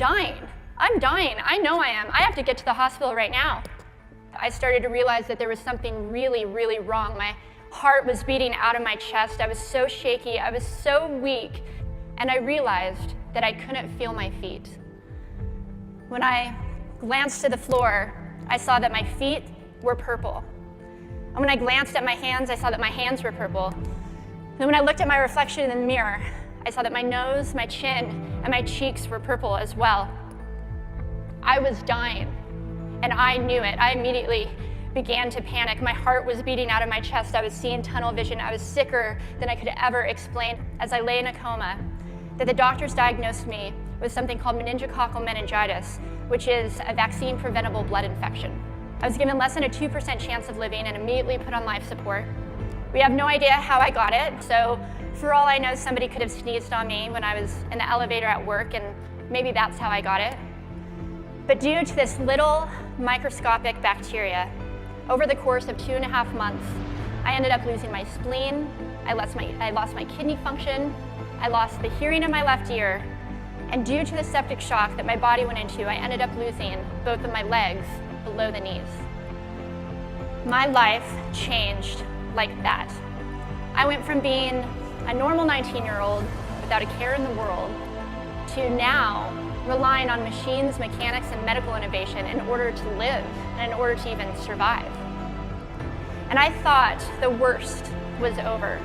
dying. I'm dying. I know I am. I have to get to the hospital right now. I started to realize that there was something really, really wrong. My heart was beating out of my chest. I was so shaky. I was so weak. And I realized that I couldn't feel my feet. When I glanced to the floor, I saw that my feet were purple. And when I glanced at my hands, I saw that my hands were purple. And when I looked at my reflection in the mirror, I saw that my nose, my chin, and my cheeks were purple as well. I was dying, and I knew it. I immediately began to panic. My heart was beating out of my chest. I was seeing tunnel vision. I was sicker than I could ever explain. As I lay in a coma, that the doctors diagnosed me with something called meningococcal meningitis, which is a vaccine-preventable blood infection. I was given less than a 2% chance of living and immediately put on life support. We have no idea how I got it, so for all I know, somebody could have sneezed on me when I was in the elevator at work, and maybe that's how I got it. But due to this little microscopic bacteria, over the course of 2.5 months, I ended up losing my spleen, I lost my kidney function, I lost the hearing in my left ear, and due to the septic shock that my body went into, I ended up losing both of my legs below the knees. My life changed like that. I went from being a normal 19-year-old without a care in the world to now relying on machines, mechanics, and medical innovation in order to live and in order to even survive. And I thought the worst was over.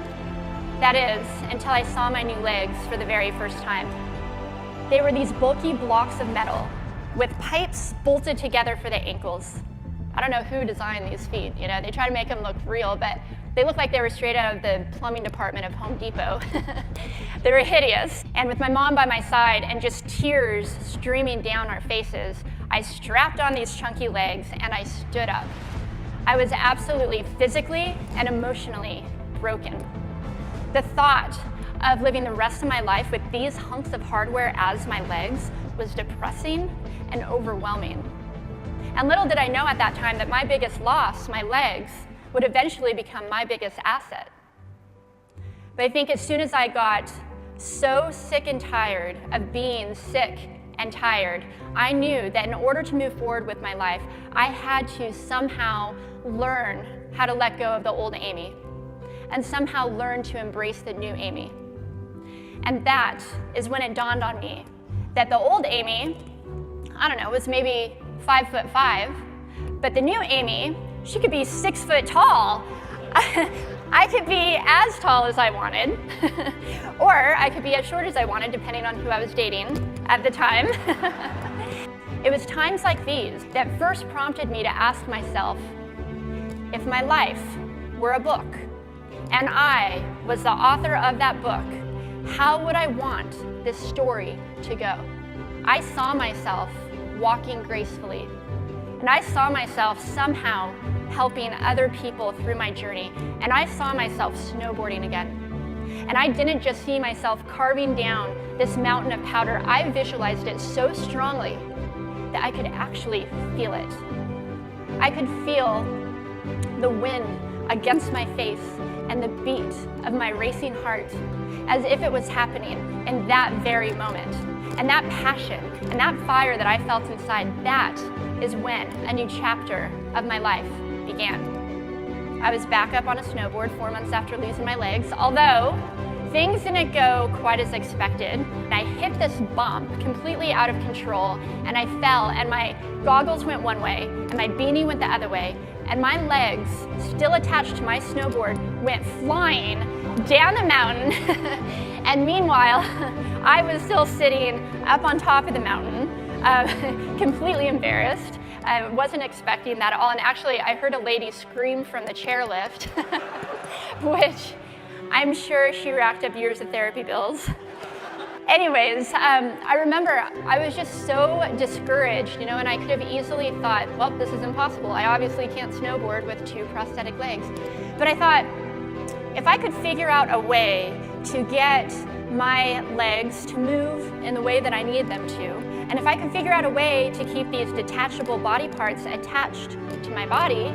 That is, until I saw my new legs for the very first time. They were these bulky blocks of metal with pipes bolted together for the ankles. I don't know who designed these feet, they try to make them look real, but they look like they were straight out of the plumbing department of Home Depot. They were hideous. And with my mom by my side and just tears streaming down our faces, I strapped on these chunky legs and I stood up. I was absolutely physically and emotionally broken. The thought of living the rest of my life with these hunks of hardware as my legs was depressing and overwhelming. And little did I know at that time that my biggest loss, my legs, would eventually become my biggest asset. But I think as soon as I got so sick and tired of being sick and tired, I knew that in order to move forward with my life, I had to somehow learn how to let go of the old Amy and somehow learn to embrace the new Amy. And that is when it dawned on me that the old Amy, was maybe 5'5", but the new Amy, she could be 6 foot tall. I could be as tall as I wanted, or I could be as short as I wanted, depending on who I was dating at the time. It was times like these that first prompted me to ask myself, if my life were a book, and I was the author of that book, how would I want this story to go? I saw myself walking gracefully, and I saw myself somehow helping other people through my journey, and I saw myself snowboarding again. And I didn't just see myself carving down this mountain of powder, I visualized it so strongly that I could actually feel it. I could feel the wind against my face and the beat of my racing heart as if it was happening in that very moment. And that passion and that fire that I felt inside, that is when a new chapter of my life began. I was back up on a snowboard 4 months after losing my legs, although things didn't go quite as expected. I hit this bump completely out of control, and I fell, and my goggles went one way, and my beanie went the other way, and my legs, still attached to my snowboard, went flying down the mountain. And meanwhile, I was still sitting up on top of the mountain, completely embarrassed. I wasn't expecting that at all, and actually I heard a lady scream from the chairlift, which I'm sure she racked up years of therapy bills. Anyways, I remember I was just so discouraged, and I could have easily thought, well, this is impossible. I obviously can't snowboard with 2 prosthetic legs. But I thought, if I could figure out a way to get my legs to move in the way that I need them to, and if I could figure out a way to keep these detachable body parts attached to my body,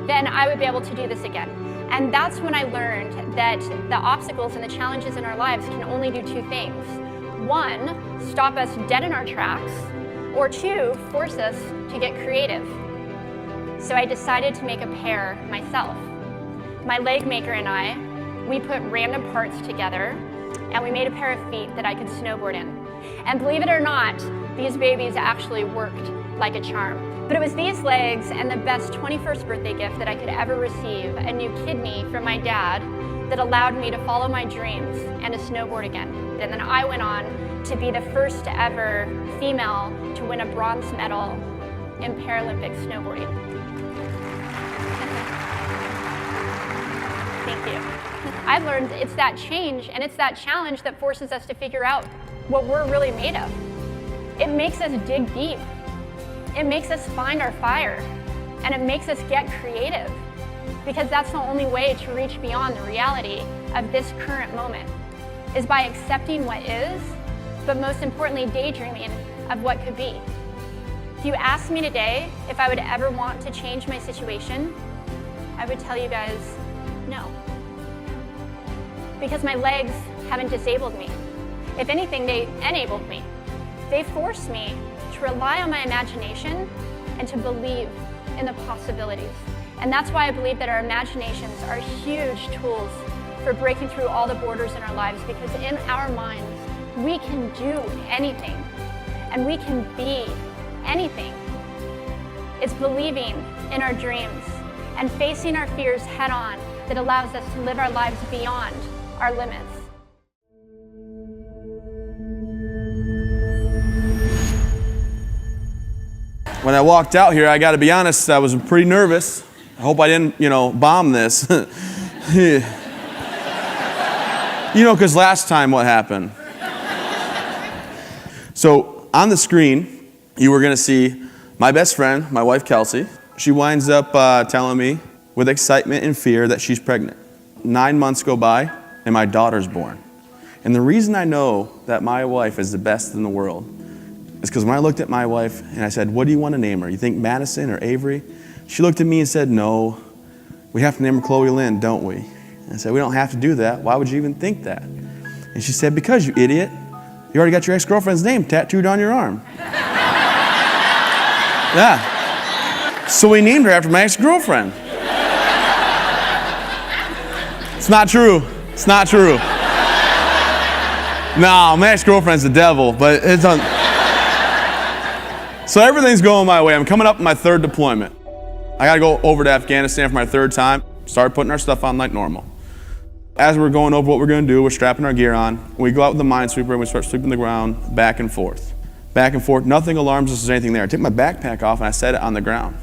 then I would be able to do this again. And that's when I learned that the obstacles and the challenges in our lives can only do 2 things. one, stop us dead in our tracks, or two, force us to get creative. So I decided to make a pair myself. My leg maker and I, we put random parts together and we made a pair of feet that I could snowboard in. And believe it or not, these babies actually worked like a charm. But it was these legs and the best 21st birthday gift that I could ever receive, a new kidney from my dad, that allowed me to follow my dreams and to snowboard again. And then I went on to be the first ever female to win a bronze medal in Paralympic snowboarding. Thank you. I've learned it's that change and it's that challenge that forces us to figure out what we're really made of. It makes us dig deep. It makes us find our fire, and it makes us get creative, because that's the only way to reach beyond the reality of this current moment, is by accepting what is, but most importantly, daydreaming of what could be. If you asked me today if I would ever want to change my situation, I would tell you guys no. Because my legs haven't disabled me. If anything, they enabled me. They forced me to rely on my imagination and to believe in the possibilities. And that's why I believe that our imaginations are huge tools for breaking through all the borders in our lives, because in our minds, we can do anything and we can be anything. It's believing in our dreams and facing our fears head on that allows us to live our lives beyond our limits. When I walked out here, I got to be honest, I was pretty nervous. I hope I didn't, bomb this. Because last time what happened? So on the screen, you were going to see my best friend, my wife Kelsey. She winds up telling me with excitement and fear that she's pregnant. 9 months go by and my daughter's born. And the reason I know that my wife is the best in the world is because when I looked at my wife and I said, what do you want to name her? You think Madison or Avery? She looked at me and said, no, we have to name her Chloe Lynn, don't we? And I said, we don't have to do that. Why would you even think that? And she said, because you idiot, you already got your ex-girlfriend's name tattooed on your arm. Yeah. So we named her after my ex-girlfriend. It's not true. It's not true. No, my ex-girlfriend's the devil, but it's on. So everything's going my way. I'm coming up with my third deployment. I gotta go over to Afghanistan for my third time. Start putting our stuff on like normal. As we're going over what we're gonna do, we're strapping our gear on. We go out with the minesweeper and we start sweeping the ground back and forth. Back and forth, nothing alarms us there's anything there. I take my backpack off and I set it on the ground.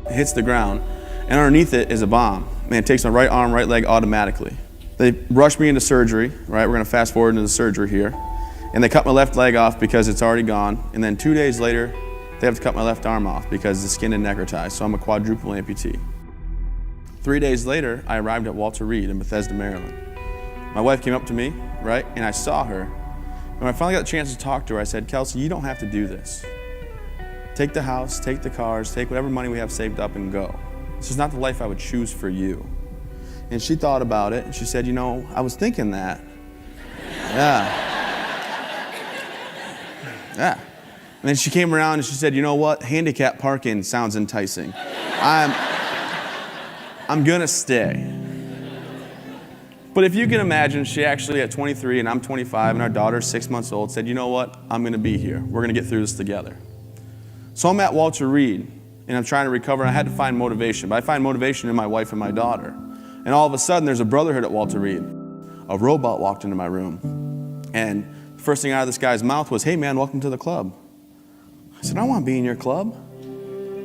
It hits the ground, and underneath it is a bomb. And it takes my right arm, right leg automatically. They rush me into surgery, right? We're gonna fast forward into the surgery here. And they cut my left leg off because it's already gone. And then 2 days later, they have to cut my left arm off because the skin and neck are tied. So I'm a quadruple amputee. 3 days later, I arrived at Walter Reed in Bethesda, Maryland. My wife came up to me, right? And I saw her. And when I finally got the chance to talk to her, I said, Kelsey, you don't have to do this. Take the house, take the cars, take whatever money we have saved up and go. This is not the life I would choose for you. And she thought about it and she said, I was thinking that. Yeah. Yeah. And then she came around and she said, you know what? Handicap parking sounds enticing. I'm gonna stay. But if you can imagine, she actually at 23 and I'm 25 and our daughter's 6 months old said, you know what? I'm gonna be here. We're gonna get through this together. So I'm at Walter Reed and I'm trying to recover. I had to find motivation, but I find motivation in my wife and my daughter. And all of a sudden there's a brotherhood at Walter Reed. A robot walked into my room and the first thing out of this guy's mouth was, hey man, welcome to the club. I said, I want to be in your club.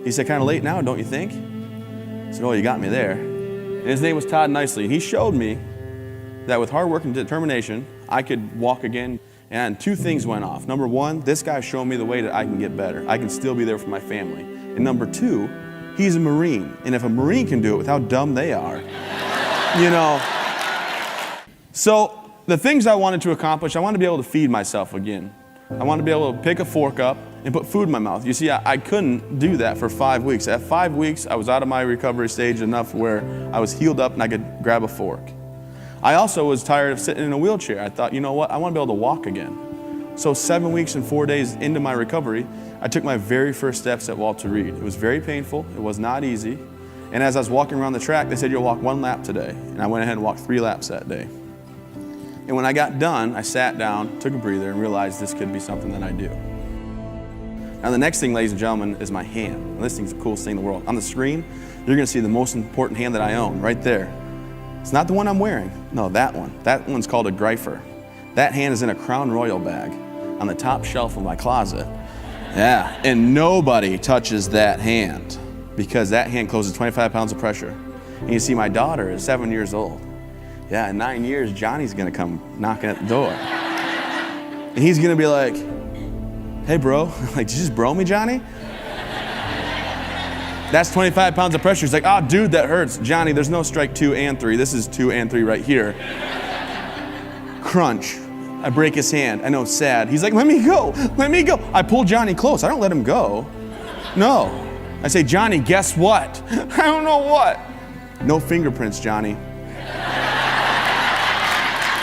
He said, kind of late now, don't you think? I said, oh, you got me there. And his name was Todd Nicely. And he showed me that with hard work and determination, I could walk again. And two things went off. Number one, this guy showed me the way that I can get better. I can still be there for my family. And number two, he's a Marine. And if a Marine can do it with how dumb they are, So the things I wanted to accomplish, I wanted to be able to feed myself again. I wanted to be able to pick a fork up and put food in my mouth. You see, I couldn't do that for 5 weeks. At 5 weeks, I was out of my recovery stage enough where I was healed up and I could grab a fork. I also was tired of sitting in a wheelchair. I thought, you know what, I want to be able to walk again. So 7 weeks and 4 days into my recovery, I took my very first steps at Walter Reed. It was very painful, it was not easy. And as I was walking around the track, they said, you'll walk 1 lap today. And I went ahead and walked 3 laps that day. And when I got done, I sat down, took a breather, and realized this could be something that I do. Now the next thing, ladies and gentlemen, is my hand. And this thing's the coolest thing in the world. On the screen, you're gonna see the most important hand that I own, right there. It's not the one I'm wearing, no, that one. That one's called a Greifer. That hand is in a Crown Royal bag on the top shelf of my closet. Yeah, and nobody touches that hand because that hand closes 25 pounds of pressure. And you see my daughter is 7 years old. Yeah, in 9 years, Johnny's gonna come knocking at the door. And he's gonna be like, hey bro, like, did you just bro me, Johnny? That's 25 pounds of pressure. He's like, oh dude, that hurts. Johnny, there's no strike 2 and 3. This is 2 and 3 right here. Crunch. I break his hand. I know, sad. He's like, let me go, let me go. I pull Johnny close. I don't let him go. No. I say, Johnny, guess what? I don't know what. No fingerprints, Johnny.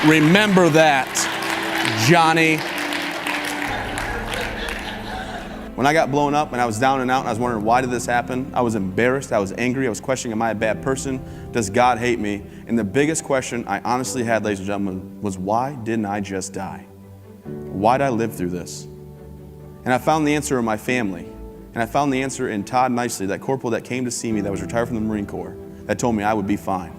Remember that, Johnny. When I got blown up and I was down and out and I was wondering why did this happen, I was embarrassed, I was angry, I was questioning, am I a bad person? Does God hate me? And the biggest question I honestly had, ladies and gentlemen, was why didn't I just die? Why did I live through this? And I found the answer in my family. And I found the answer in Todd Nicely, that corporal that came to see me that was retired from the Marine Corps, that told me I would be fine.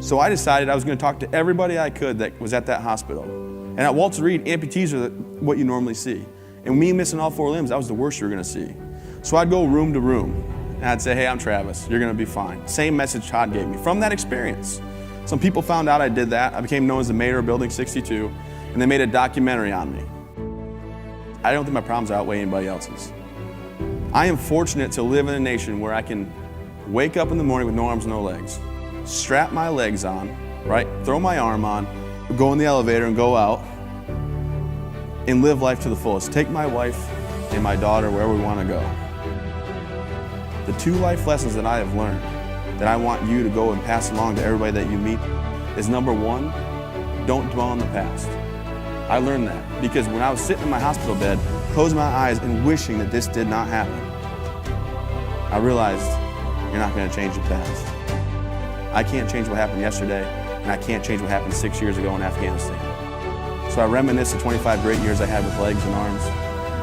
So I decided I was going to talk to everybody I could that was at that hospital. And at Walter Reed, amputees are what you normally see. And me missing all 4 limbs, that was the worst you were gonna see. So I'd go room to room, and I'd say, hey, I'm Travis, you're gonna be fine. Same message Todd gave me from that experience. Some people found out I did that. I became known as the mayor of Building 62, and they made a documentary on me. I don't think my problems outweigh anybody else's. I am fortunate to live in a nation where I can wake up in the morning with no arms, no legs, strap my legs on, right, throw my arm on, go in the elevator and go out, and live life to the fullest. Take my wife and my daughter wherever we want to go. The 2 life lessons that I have learned that I want you to go and pass along to everybody that you meet is number 1, don't dwell on the past. I learned that because when I was sitting in my hospital bed, closing my eyes and wishing that this did not happen, I realized you're not going to change the past. I can't change what happened yesterday, and I can't change what happened 6 years ago in Afghanistan. So I reminisce the 25 great years I had with legs and arms,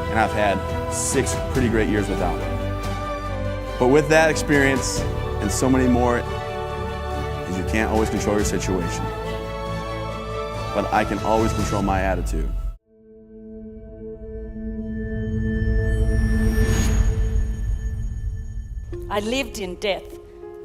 and I've had 6 pretty great years without them. But with that experience and so many more, is you can't always control your situation. But I can always control my attitude. I lived in death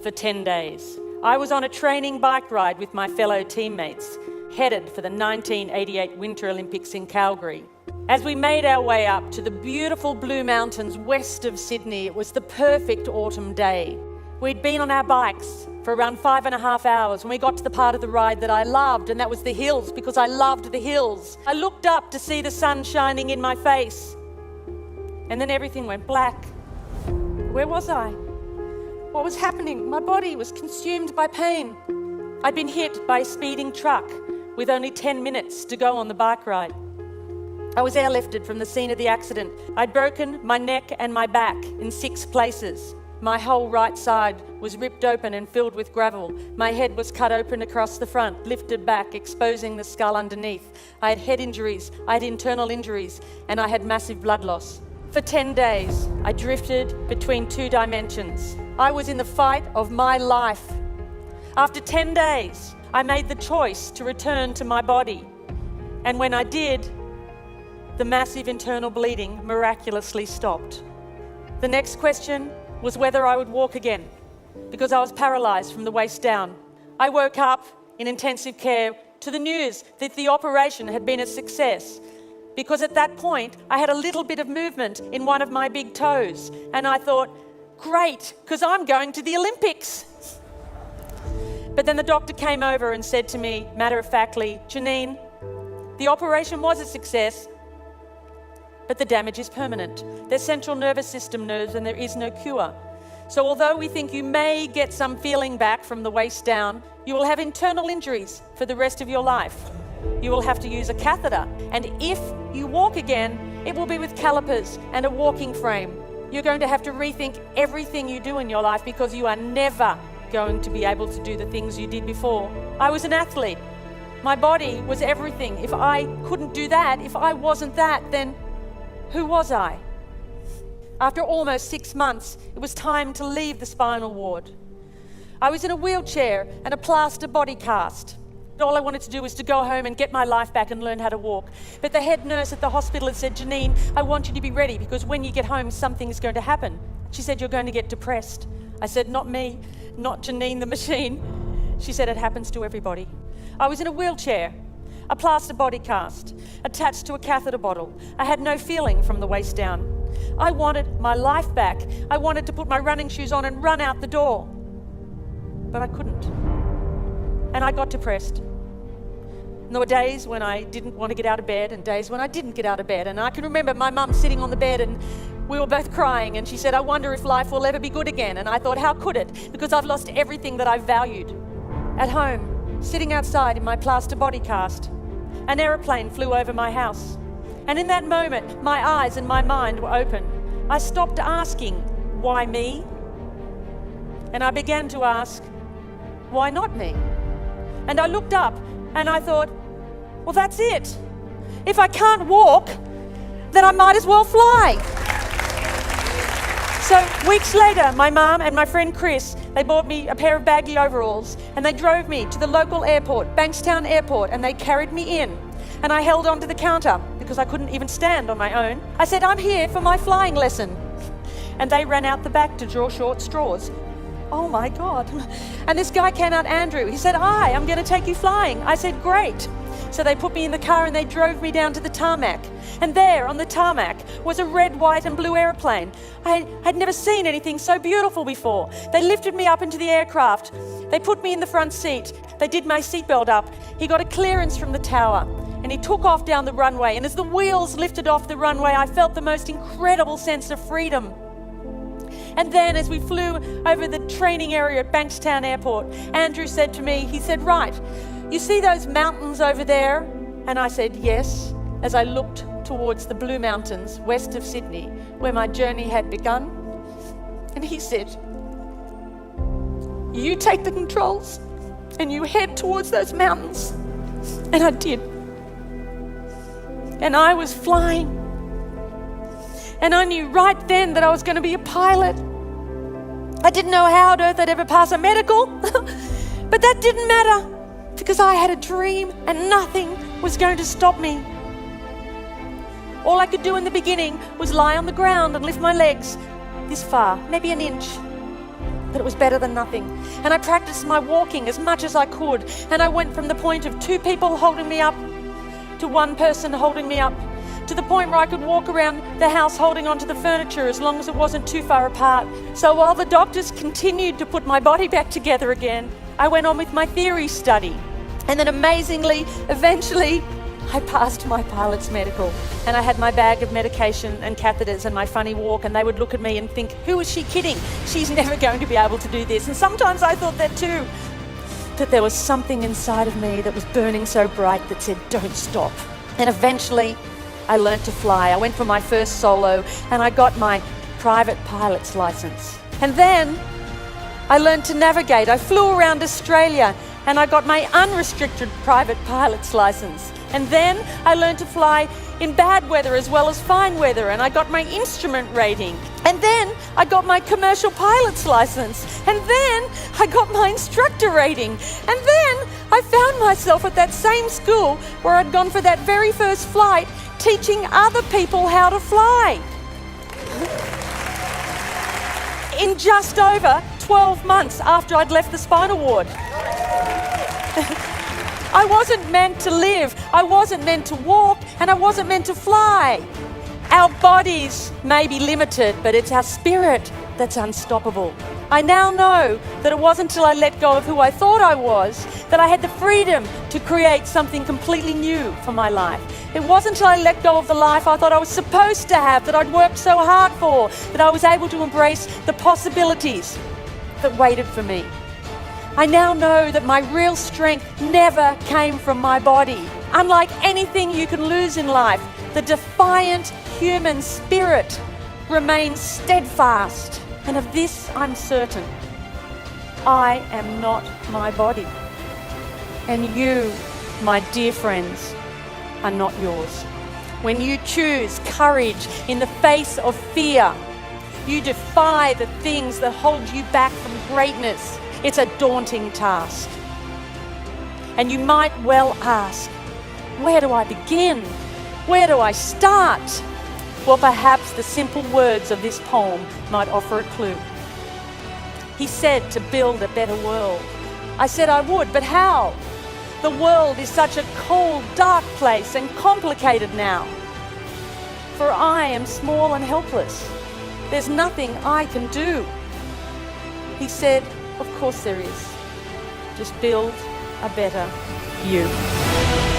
for 10 days. I was on a training bike ride with my fellow teammates, headed for the 1988 Winter Olympics in Calgary. As we made our way up to the beautiful Blue Mountains west of Sydney, it was the perfect autumn day. We'd been on our bikes for around 5.5 hours when we got to the part of the ride that I loved, and that was the hills, because I loved the hills. I looked up to see the sun shining in my face, and then everything went black. Where was I? What was happening? My body was consumed by pain. I'd been hit by a speeding truck with only 10 minutes to go on the bike ride. I was airlifted from the scene of the accident. I'd broken my neck and my back in 6 places. My whole right side was ripped open and filled with gravel. My head was cut open across the front, lifted back, exposing the skull underneath. I had head injuries, I had internal injuries, and I had massive blood loss. For 10 days, I drifted between 2 dimensions. I was in the fight of my life. After 10 days, I made the choice to return to my body. And when I did, the massive internal bleeding miraculously stopped. The next question was whether I would walk again, because I was paralyzed from the waist down. I woke up in intensive care to the news that the operation had been a success, because at that point, I had a little bit of movement in one of my big toes. And I thought, great, because I'm going to the Olympics. But then the doctor came over and said to me, matter-of-factly, Janine, the operation was a success, but the damage is permanent. Their central nervous system knows and there is no cure. So although we think you may get some feeling back from the waist down, you will have internal injuries for the rest of your life. You will have to use a catheter, and if you walk again, it will be with calipers and a walking frame. You're going to have to rethink everything you do in your life because you are never going to be able to do the things you did before. I was an athlete. My body was everything. If I couldn't do that, if I wasn't that, then who was I? After almost 6 months, it was time to leave the spinal ward. I was in a wheelchair and a plaster body cast. All I wanted to do was to go home and get my life back and learn how to walk. But the head nurse at the hospital had said, Janine, I want you to be ready because when you get home, something is going to happen. She said, you're going to get depressed. I said, not me, not Janine the machine. She said, it happens to everybody. I was in a wheelchair, a plaster body cast, attached to a catheter bottle. I had no feeling from the waist down. I wanted my life back. I wanted to put my running shoes on and run out the door. But I couldn't. And I got depressed. And there were days when I didn't want to get out of bed and days when I didn't get out of bed. And I can remember my mum sitting on the bed and we were both crying and she said, I wonder if life will ever be good again. And I thought, how could it? Because I've lost everything that I valued. At home, sitting outside in my plaster body cast, an aeroplane flew over my house. And in that moment, my eyes and my mind were open. I stopped asking, why me? And I began to ask, why not me? And I looked up and I thought, well, that's it. If I can't walk, then I might as well fly. So weeks later, my mum and my friend Chris, they bought me a pair of baggy overalls and they drove me to the local airport, Bankstown Airport, and they carried me in. And I held onto the counter because I couldn't even stand on my own. I said, I'm here for my flying lesson. And they ran out the back to draw short straws. Oh my God. And this guy came out, Andrew. He said, hi, I'm going to take you flying. I said, great. So they put me in the car and they drove me down to the tarmac. And there on the tarmac was a red, white and blue airplane. I had never seen anything so beautiful before. They lifted me up into the aircraft. They put me in the front seat. They did my seatbelt up. He got a clearance from the tower and he took off down the runway. And as the wheels lifted off the runway, I felt the most incredible sense of freedom. And then as we flew over the training area at Bankstown Airport, Andrew said to me, he said, right, you see those mountains over there? And I said, yes, as I looked towards the Blue Mountains west of Sydney, where my journey had begun. And he said, you take the controls and you head towards those mountains. And I did. And I was flying. And I knew right then that I was going to be a pilot. I didn't know how on earth I'd ever pass a medical, but that didn't matter because I had a dream and nothing was going to stop me. All I could do in the beginning was lie on the ground and lift my legs this far, maybe an inch, but it was better than nothing. And I practiced my walking as much as I could, and I went from the point of 2 people holding me up to 1 person holding me up, to the point where I could walk around the house holding onto the furniture as long as it wasn't too far apart. So while the doctors continued to put my body back together again, I went on with my theory study. And then amazingly, eventually, I passed my pilot's medical. And I had my bag of medication and catheters and my funny walk, and they would look at me and think, who is she kidding? She's never going to be able to do this. And sometimes I thought that too, that there was something inside of me that was burning so bright that said, don't stop. And eventually, I learned to fly. I went for my first solo and I got my private pilot's license. And then I learned to navigate. I flew around Australia and I got my unrestricted private pilot's license. And then I learned to fly in bad weather as well as fine weather, and I got my instrument rating. And then I got my commercial pilot's license. And then I got my instructor rating. And then I found myself at that same school where I'd gone for that very first flight, teaching other people how to fly. In just over 12 months after I'd left the spinal ward. I wasn't meant to live, I wasn't meant to walk, and I wasn't meant to fly. Our bodies may be limited, but it's our spirit that's unstoppable. I now know that it wasn't until I let go of who I thought I was that I had the freedom to create something completely new for my life. It wasn't until I let go of the life I thought I was supposed to have, that I'd worked so hard for, that I was able to embrace the possibilities that waited for me. I now know that my real strength never came from my body. Unlike anything you can lose in life, the defiant human spirit remains steadfast. And of this I'm certain. I am not my body. And you, my dear friends, are not yours. When you choose courage in the face of fear, you defy the things that hold you back from greatness. It's a daunting task. And you might well ask, where do I begin? Where do I start? Well, perhaps the simple words of this poem might offer a clue. He said to build a better world. I said I would, but how? The world is such a cold, dark place and complicated now. For I am small and helpless. There's nothing I can do. He said, of course there is. Just build a better you.